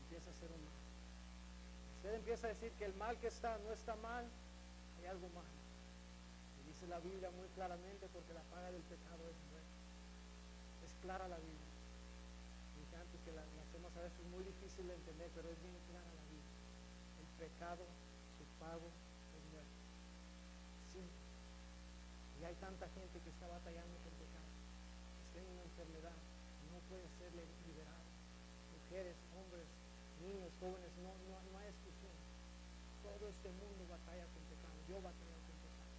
A: empieza a ser un mal. Usted empieza a decir que el mal que está no está mal, hay algo mal. Y dice la Biblia muy claramente, porque la paga del pecado es muerte. Es clara la Biblia. Dije antes que la hacemos a veces muy difícil de entender, pero es bien clara la Biblia. El pecado, su pago es muerte. Simple. Y hay tanta gente que está batallando con pecado, está en una enfermedad, no puede ser liberado. Mujeres, hombres, niños, jóvenes, no hay exclusión. Todo este mundo batalla con pecado. Yo batallo con pecado.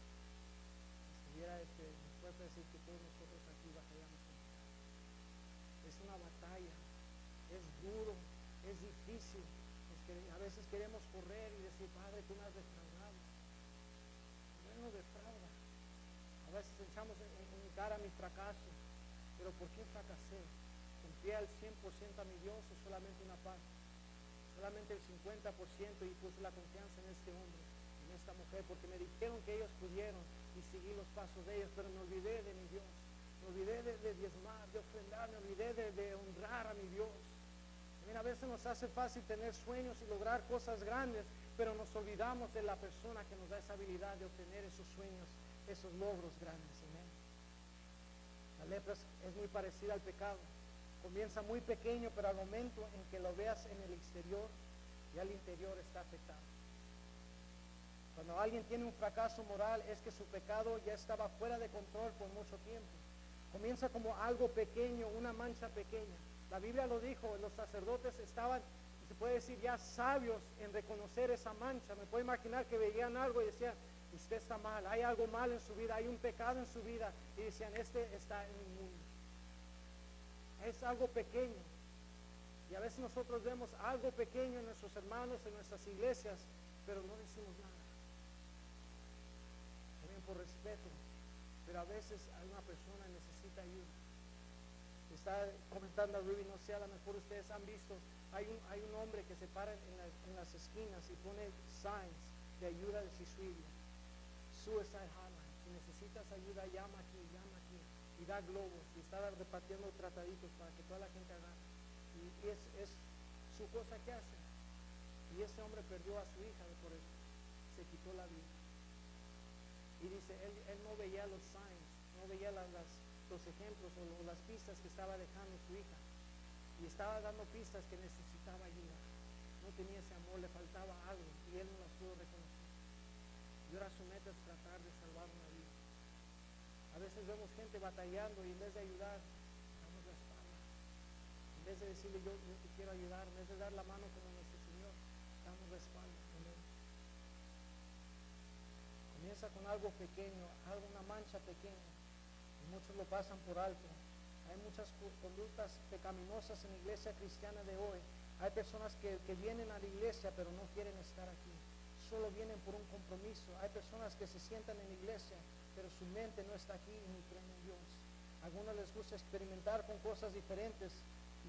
A: Si hubiera después de decir que todos nosotros aquí batallamos con pecado. Es una batalla, es duro, es difícil. A veces queremos correr y decir, Padre, tú me has defraudado. No defrauda. A veces echamos en cara mi fracaso, pero ¿por qué fracasé? ¿Confié al 100% a mi Dios o solamente una parte? Solamente el 50% y puse la confianza en este hombre, en esta mujer, porque me dijeron que ellos pudieron y seguí los pasos de ellos, pero me olvidé de mi Dios, me olvidé de diezmar, de ofrendar, me olvidé de honrar a mi Dios. También a veces nos hace fácil tener sueños y lograr cosas grandes, pero nos olvidamos de la persona que nos da esa habilidad de obtener esos sueños, esos logros grandes. Amén. La lepra es muy parecida al pecado. Comienza muy pequeño, pero al momento en que lo veas en el exterior, ya el interior está afectado. Cuando alguien tiene un fracaso moral, es que su pecado ya estaba fuera de control por mucho tiempo. Comienza como algo pequeño, una mancha pequeña. La Biblia lo dijo, los sacerdotes estaban, se puede decir, ya sabios en reconocer esa mancha. Me puedo imaginar que veían algo y decían, usted está mal, hay algo mal en su vida, hay un pecado en su vida. Y decían, este está inmundo. Es algo pequeño. Y a veces nosotros vemos algo pequeño en nuestros hermanos, en nuestras iglesias, pero no decimos nada. También por respeto. Pero a veces alguna persona necesita ayuda. Está comentando a Ruby, no sé, a lo mejor ustedes han visto, hay un hombre que se para en las esquinas y pone signs de ayuda de suicidio. Suicide hotline. Si necesitas ayuda, llama aquí. Y da globos y está repartiendo trataditos para que toda la gente haga. Y es su cosa que hace. Y ese hombre perdió a su hija por eso. Se quitó la vida. Y dice, él no veía los signs, no veía los ejemplos o las pistas que estaba dejando su hija. Y estaba dando pistas que necesitaba ayuda. No tenía ese amor, le faltaba algo y él no las pudo reconocer. Y ahora su meta es tratar de salvar una vida. A veces vemos gente batallando y en vez de ayudar, damos la espalda. En vez de decirle yo te quiero ayudar, en vez de dar la mano como nuestro Señor, damos la espalda. Amén. Comienza con algo pequeño, una mancha pequeña. Y muchos lo pasan por alto. Hay muchas conductas pecaminosas en la iglesia cristiana de hoy. Hay personas que vienen a la iglesia pero no quieren estar aquí. Solo vienen por un compromiso. Hay personas que se sientan en la iglesia pero su mente no está aquí y ni creen en Dios. A algunos les gusta experimentar con cosas diferentes.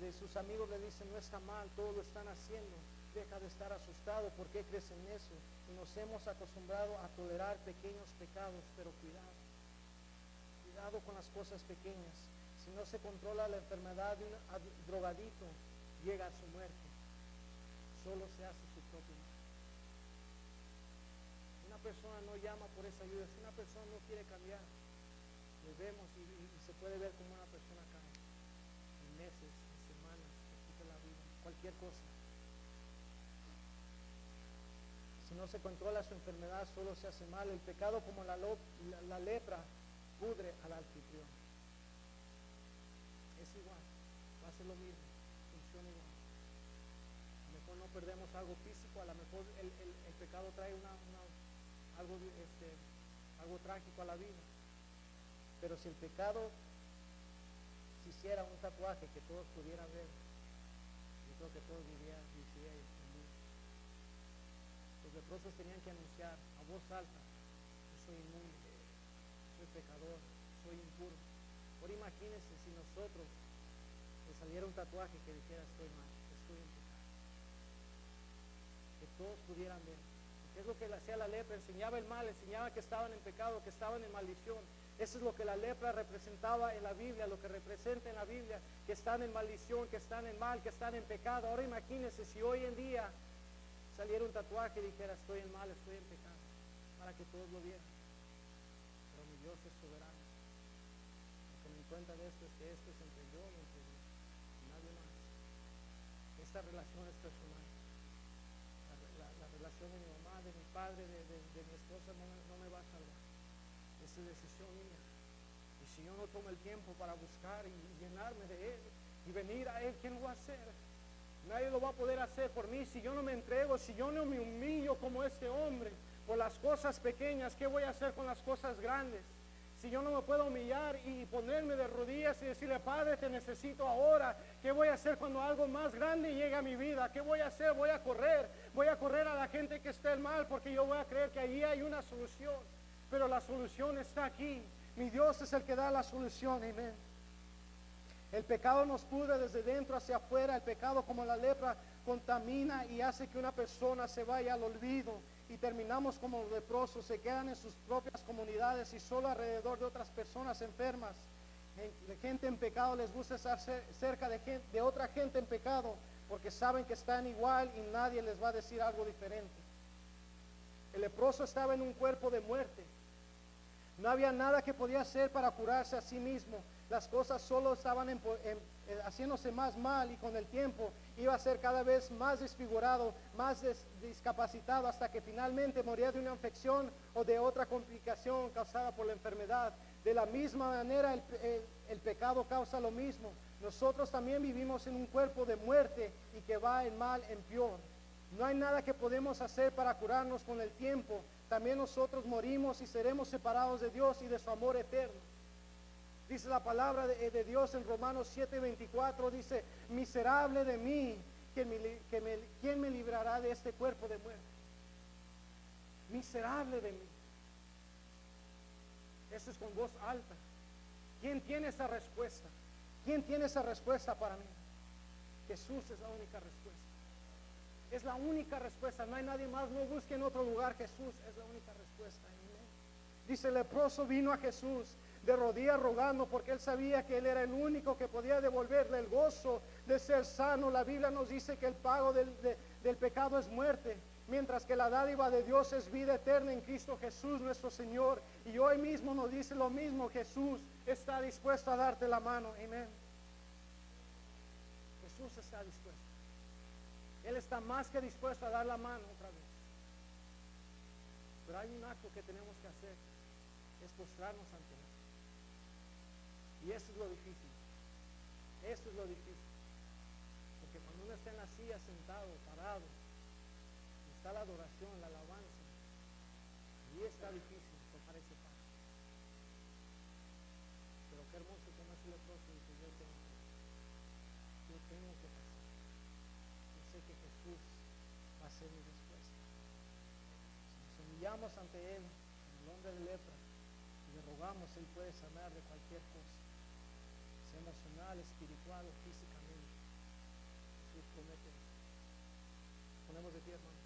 A: De sus amigos le dicen, no está mal, todo lo están haciendo. Deja de estar asustado, ¿por qué crees en eso? Y nos hemos acostumbrado a tolerar pequeños pecados, pero cuidado. Cuidado con las cosas pequeñas. Si no se controla la enfermedad de un drogadito, llega a su muerte. Solo se hace su propio mal. Una persona no llama por esa ayuda, si una persona no quiere cambiar, le vemos y se puede ver como una persona cae. meses, en semanas, te quita la vida, cualquier cosa. Si no se controla su enfermedad, solo se hace mal. El pecado, como la lepra, pudre al anfitrión. Es igual, va a ser lo mismo, funciona igual. A lo mejor no perdemos algo físico, a lo mejor el pecado trae algo trágico a la vida. Pero si el pecado se hiciera un tatuaje que todos pudieran ver, yo creo que todos dirían, los leprosos tenían que anunciar a voz alta: yo soy inmundo, soy pecador, soy impuro. Ahora imagínense si nosotros nos saliera un tatuaje que dijera: estoy mal, estoy en pecado, que todos pudieran ver. ¿Qué es lo que hacía la lepra? Enseñaba el mal, enseñaba que estaban en pecado, que estaban en maldición. Eso es lo que la lepra representaba en la Biblia, lo que representa en la Biblia, que están en maldición, que están en mal, que están en pecado. Ahora imagínense si hoy en día saliera un tatuaje y dijera: estoy en mal, estoy en pecado, para que todos lo vieran. Pero mi Dios es soberano. Lo que me di cuenta de esto es que esto es entre yo y entre Dios, y nadie más. Esta relación es personal. La relación de mi mamá, de mi padre, de mi esposa no me va a salvar. Esa es decisión mía. Y si yo no tomo el tiempo para buscar y llenarme de Él y venir a Él, ¿quién lo va a hacer? Nadie lo va a poder hacer por mí. Si yo no me entrego, si yo no me humillo como este hombre por las cosas pequeñas, ¿qué voy a hacer con las cosas grandes? Si yo no me puedo humillar y ponerme de rodillas y decirle: Padre, te necesito ahora, ¿qué voy a hacer cuando algo más grande llegue a mi vida? ¿Qué voy a hacer? Voy a correr a la gente que esté mal, porque yo voy a creer que allí hay una solución. Pero la solución está aquí. Mi Dios es el que da la solución. Amén. El pecado nos pudre desde dentro hacia afuera. El pecado, como la lepra, contamina y hace que una persona se vaya al olvido. Y terminamos como los leprosos, se quedan en sus propias comunidades y solo alrededor de otras personas enfermas. De gente en pecado les gusta estar cerca de otra gente en pecado, porque saben que están igual y nadie les va a decir algo diferente. El leproso estaba en un cuerpo de muerte. No había nada que podía hacer para curarse a sí mismo. Las cosas solo estaban haciéndose más mal, y con el tiempo iba a ser cada vez más desfigurado, más discapacitado, hasta que finalmente moría de una infección o de otra complicación causada por la enfermedad. De la misma manera el pecado causa lo mismo. Nosotros también vivimos en un cuerpo de muerte y que va en mal en peor. No hay nada que podemos hacer para curarnos con el tiempo. También nosotros morimos y seremos separados de Dios y de su amor eterno. Dice la palabra de Dios en Romanos 7:24, dice: miserable de mí, ¿quién me librará de este cuerpo de muerte? Miserable de mí. Eso es con voz alta. ¿Quién tiene esa respuesta? ¿Quién tiene esa respuesta para mí? Jesús es la única respuesta. Es la única respuesta, no hay nadie más. No busque en otro lugar. Jesús es la única respuesta. Amén. Dice: el leproso vino a Jesús de rodillas rogando, porque él sabía que él era el único que podía devolverle el gozo de ser sano. La Biblia nos dice que el pago del pecado es muerte, mientras que la dádiva de Dios es vida eterna en Cristo Jesús nuestro Señor. Y hoy mismo nos dice lo mismo. Jesús está dispuesto a darte la mano. Amén. Jesús está dispuesto. Él está más que dispuesto a dar la mano otra vez. Pero hay un acto que tenemos que hacer: es postrarnos ante Él. Y eso es lo difícil. Eso es lo difícil. Porque cuando uno está en la silla, sentado, parado, está la adoración, la alabanza, y está difícil tomar ese paso. Pero qué hermoso como ese leproso dice: yo tengo que pasar. Yo sé que Jesús va a ser mi respuesta. Si nos humillamos ante Él en el nombre de lepra y le rogamos, Él puede sanar de cualquier cosa, sea emocional, espiritual o físicamente. Jesús promete. Ponemos de pie, hermano.